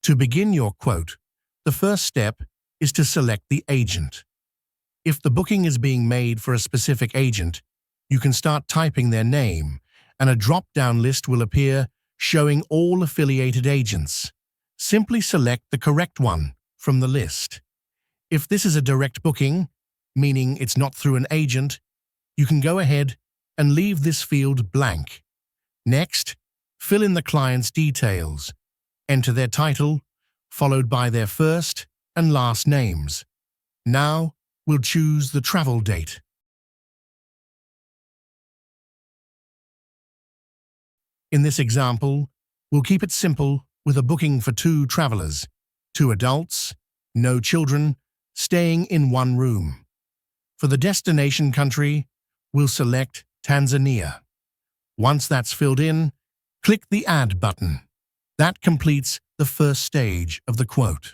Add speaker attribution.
Speaker 1: To begin your quote, the first step is to select the agent. If the booking is being made for a specific agent, you can start typing their name, and a drop-down list will appear showing all affiliated agents. Simply select the correct one from the list. If this is a direct booking, meaning it's not through an agent, you can go ahead and leave this field blank. Next, fill in the client's details. Enter their title, followed by their first and last names. Now, we'll choose the travel date. In this example, we'll keep it simple with a booking for 2 travelers, 2 adults, no children, staying in 1 room. For the destination country, we'll select Tanzania. Once that's filled in, click the Add button. That completes the first stage of the quote.